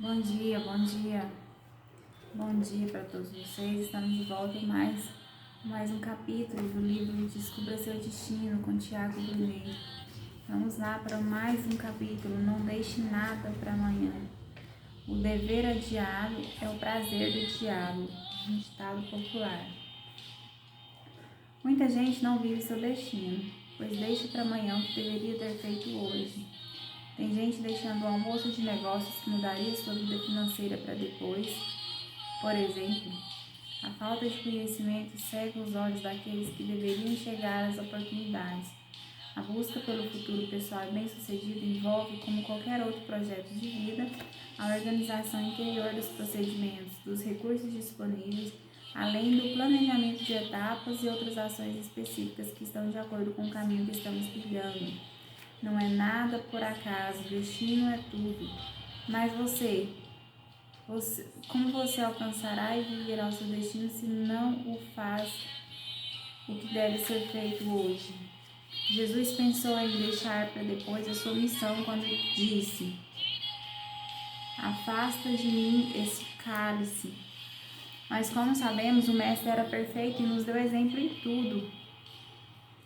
Bom dia, bom dia. Bom dia para todos vocês. Estamos de volta em mais um capítulo do livro Descubra Seu Destino com Tiago Brunet. Vamos lá para mais um capítulo. Não deixe nada para amanhã. O dever adiado é o prazer do diabo. Um ditado popular. Muita gente não vive seu destino, pois deixa para amanhã o que deveria ter feito hoje. Tem gente deixando o almoço de negócios que mudaria sua vida financeira para depois. Por exemplo, a falta de conhecimento cega os olhos daqueles que deveriam enxergar as oportunidades. A busca pelo futuro pessoal e bem-sucedido envolve, como qualquer outro projeto de vida, a organização interior dos procedimentos, dos recursos disponíveis, além do planejamento de etapas e outras ações específicas que estão de acordo com o caminho que estamos trilhando. Não é nada por acaso, destino é tudo. Mas como você alcançará e viverá o seu destino se não o faz o que deve ser feito hoje? Jesus pensou em deixar para depois a sua missão quando disse: afasta de mim esse cálice. Mas como sabemos, o mestre era perfeito e nos deu exemplo em tudo.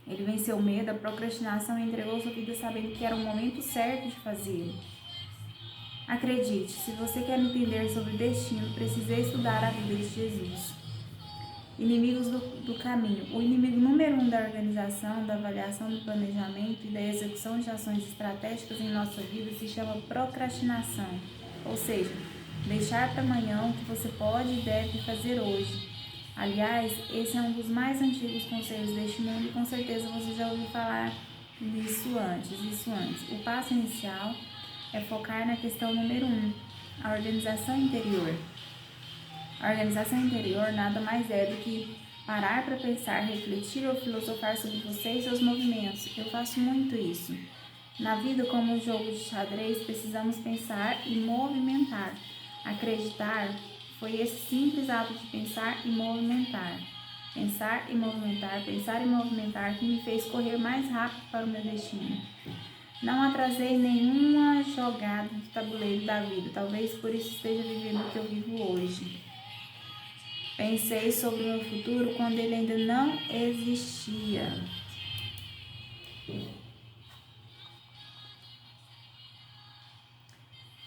Ele venceu o medo, a procrastinação e entregou sua vida sabendo que era o momento certo de fazê-lo. Acredite, se você quer entender sobre destino, precisa estudar a vida de Jesus. Inimigos do caminho. O inimigo número 1 da organização, da avaliação do planejamento e da execução de ações estratégicas em nossa vida se chama procrastinação, ou seja, deixar para amanhã o que você pode e deve fazer hoje. Aliás, esse é um dos mais antigos conselhos deste mundo e com certeza você já ouviu falar disso antes. O passo inicial é focar na questão número 1, a organização interior. A organização interior nada mais é do que parar para pensar, refletir ou filosofar sobre você e seus movimentos. Eu faço muito isso. Na vida, como um jogo de xadrez, precisamos pensar e movimentar. Acreditar foi esse simples ato de pensar e movimentar. Pensar e movimentar que me fez correr mais rápido para o meu destino. Não atrasei nenhuma jogada do tabuleiro da vida, talvez por isso esteja vivendo o que eu vivo hoje. Pensei sobre o meu futuro quando ele ainda não existia.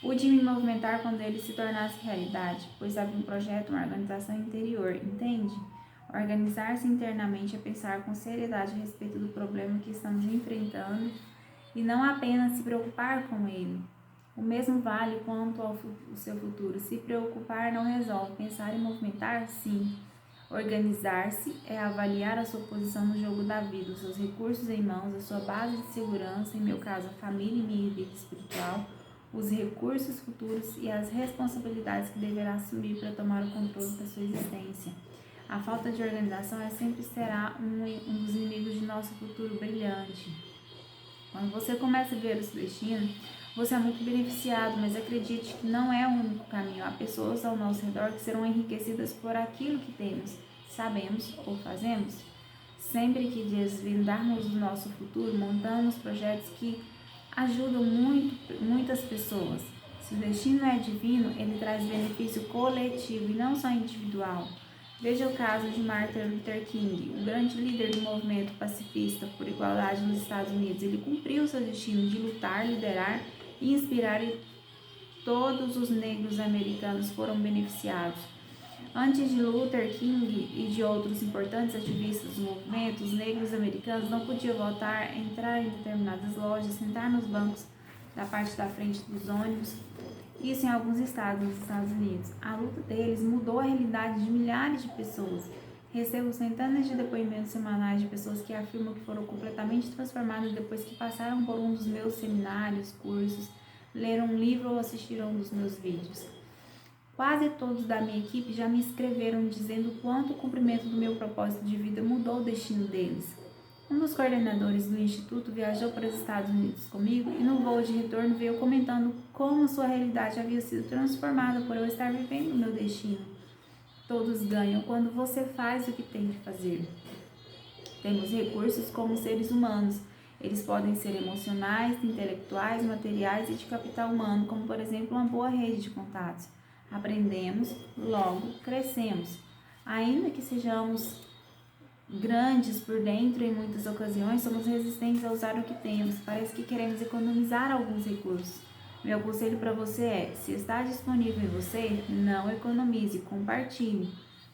Pude me movimentar quando ele se tornasse realidade, pois havia um projeto, uma organização interior, entende? Organizar-se internamente é pensar com seriedade a respeito do problema que estamos enfrentando e não apenas se preocupar com ele. O mesmo vale quanto ao seu futuro. Se preocupar não resolve. Pensar e movimentar, sim. Organizar-se é avaliar a sua posição no jogo da vida, os seus recursos em mãos, a sua base de segurança, em meu caso, a família e minha vida espiritual, os recursos futuros e as responsabilidades que deverá assumir para tomar o controle da sua existência. A falta de organização sempre será um dos inimigos de nosso futuro brilhante. Quando você começa a ver o seu destino, você é muito beneficiado, mas acredite que não é o único caminho. Há pessoas ao nosso redor que serão enriquecidas por aquilo que temos, sabemos ou fazemos. Sempre que desvendarmos o nosso futuro, montamos projetos que ajudam muitas pessoas. Se o destino é divino, ele traz benefício coletivo e não só individual. Veja o caso de Martin Luther King, o grande líder do movimento pacifista por igualdade nos Estados Unidos. Ele cumpriu seu destino de lutar, liderar e inspirar, e todos os negros americanos foram beneficiados. Antes de Luther King e de outros importantes ativistas do movimento, os negros americanos não podiam votar, entrar em determinadas lojas, sentar nos bancos da parte da frente dos ônibus. Isso em alguns estados nos Estados Unidos. A luta deles mudou a realidade de milhares de pessoas. Recebo centenas de depoimentos semanais de pessoas que afirmam que foram completamente transformadas depois que passaram por um dos meus seminários, cursos, leram um livro ou assistiram um dos meus vídeos. Quase todos da minha equipe já me escreveram dizendo o quanto o cumprimento do meu propósito de vida mudou o destino deles. Um dos coordenadores do instituto viajou para os Estados Unidos comigo e no voo de retorno veio comentando como sua realidade havia sido transformada por eu estar vivendo o meu destino. Todos ganham quando você faz o que tem que fazer. Temos recursos como seres humanos Eles podem ser emocionais, intelectuais, materiais e de capital humano, como por exemplo uma boa rede de contatos. Aprendemos, logo crescemos. Ainda que sejamos grandes por dentro, em muitas ocasiões somos resistentes a usar o que temos. Parece que queremos economizar alguns recursos. Meu conselho para você é: se está disponível em você, não economize, compartilhe.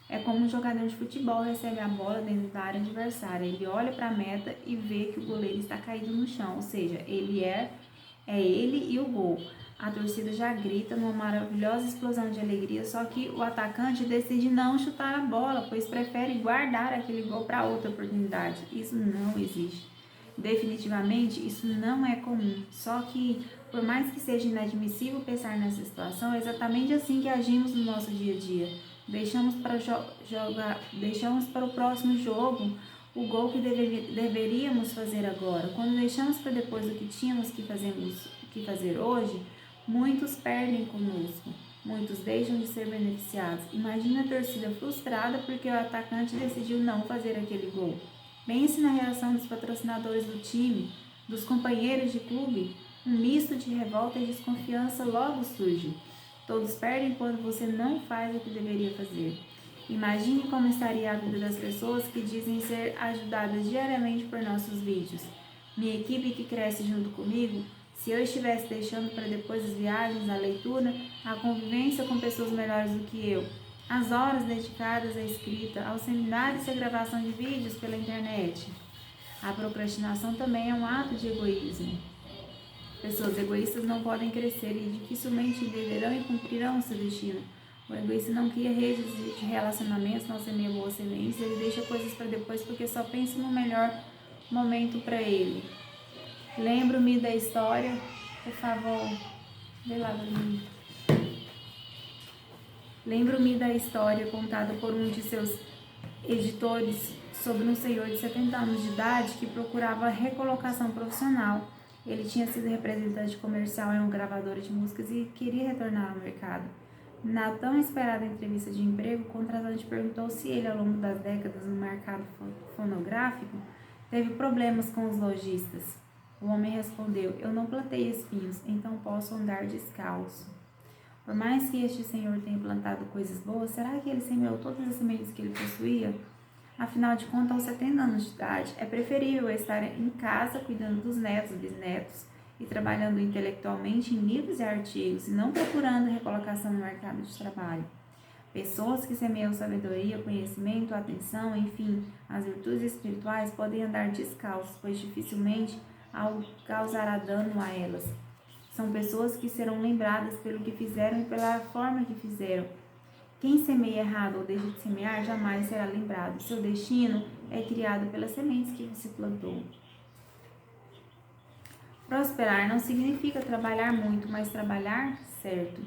É como um jogador de futebol recebe a bola dentro da área adversária. Ele olha para a meta e vê que o goleiro está caído no chão, ou seja, é ele e o gol. A torcida já grita numa maravilhosa explosão de alegria, só que o atacante decide não chutar a bola, pois prefere guardar aquele gol para outra oportunidade. Isso não existe. Definitivamente, isso não é comum. Só que, por mais que seja inadmissível pensar nessa situação, é exatamente assim que agimos no nosso dia a dia. Deixamos para o próximo jogo o gol que deveríamos fazer agora. Quando deixamos para depois o que tínhamos que fazer hoje, muitos perdem conosco, muitos deixam de ser beneficiados. Imagina a torcida frustrada porque o atacante decidiu não fazer aquele gol. Pense na reação dos patrocinadores do time, dos companheiros de clube. Um misto de revolta e desconfiança logo surge. Todos perdem quando você não faz o que deveria fazer. Imagine como estaria a vida das pessoas que dizem ser ajudadas diariamente por nossos vídeos. Minha equipe que cresce junto comigo. Se eu estivesse deixando para depois as viagens, a leitura, a convivência com pessoas melhores do que eu, as horas dedicadas à escrita, aos seminários e à gravação de vídeos pela internet. A procrastinação também é um ato de egoísmo. Pessoas egoístas não podem crescer e dificilmente entenderão e cumprirão seu destino. O egoísta não cria redes de relacionamentos, não semeia boas sementes, ele deixa coisas para depois porque só pensa no melhor momento para ele. Lembro-me da história, por favor, vê lá pra mim. Lembro-me da história contada por um de seus editores sobre um senhor de 70 anos de idade que procurava recolocação profissional. Ele tinha sido representante comercial em uma gravadora de músicas e queria retornar ao mercado. Na tão esperada entrevista de emprego, o contratante perguntou se ele, ao longo das décadas no mercado fonográfico, teve problemas com os lojistas. O homem respondeu: eu não plantei espinhos, então posso andar descalço. Por mais que este senhor tenha plantado coisas boas, será que ele semeou todas as sementes que ele possuía? Afinal de contas, aos 70 anos de idade, é preferível estar em casa cuidando dos netos e bisnetos e trabalhando intelectualmente em livros e artigos, e não procurando recolocação no mercado de trabalho. Pessoas que semeiam sabedoria, conhecimento, atenção, enfim, as virtudes espirituais podem andar descalços, pois dificilmente algo causará dano a elas. São pessoas que serão lembradas pelo que fizeram e pela forma que fizeram. Quem semeia errado ou deixa de semear jamais será lembrado. Seu destino é criado pelas sementes que você plantou. Prosperar não significa trabalhar muito, mas trabalhar certo.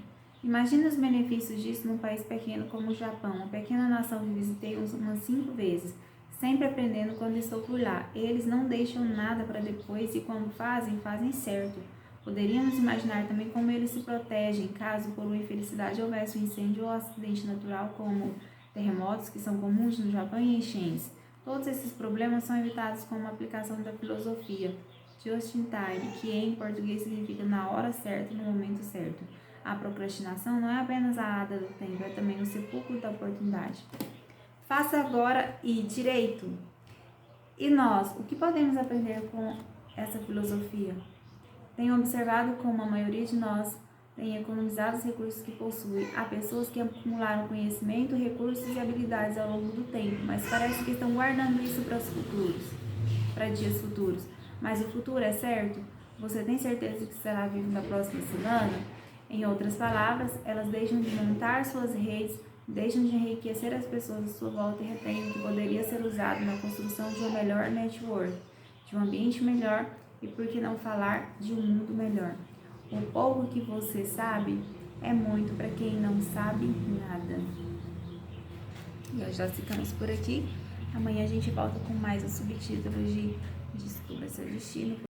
Imagine os benefícios disso num país pequeno como o Japão, uma pequena nação que visitei umas 5 vezes, sempre aprendendo quando estou por lá. Eles não deixam nada para depois e quando fazem, fazem certo. Poderíamos imaginar também como eles se protegem caso por uma infelicidade houvesse um incêndio ou acidente natural como terremotos que são comuns no Japão e enchentes. Todos esses problemas são evitados com uma aplicação da filosofia just in time, que em português significa na hora certa e no momento certo. A procrastinação não é apenas a ada do tempo, é também o sepulcro da oportunidade. Faça agora e direito. E nós, o que podemos aprender com essa filosofia? Tenho observado como a maioria de nós tem economizado os recursos que possui. Há pessoas que acumularam conhecimento, recursos e habilidades ao longo do tempo, mas parece que estão guardando isso para dias futuros. Mas o futuro é certo? Você tem certeza que será vivo na próxima semana? Em outras palavras, elas deixam de montar suas redes, deixam de enriquecer as pessoas à sua volta e retêm o que poderia ser usado na construção de uma melhor network, de um ambiente melhor e, por que não falar, de um mundo melhor. O pouco que você sabe é muito para quem não sabe nada. E hoje nós ficamos por aqui. Amanhã a gente volta com mais um subtítulo de Descubra Seu Destino.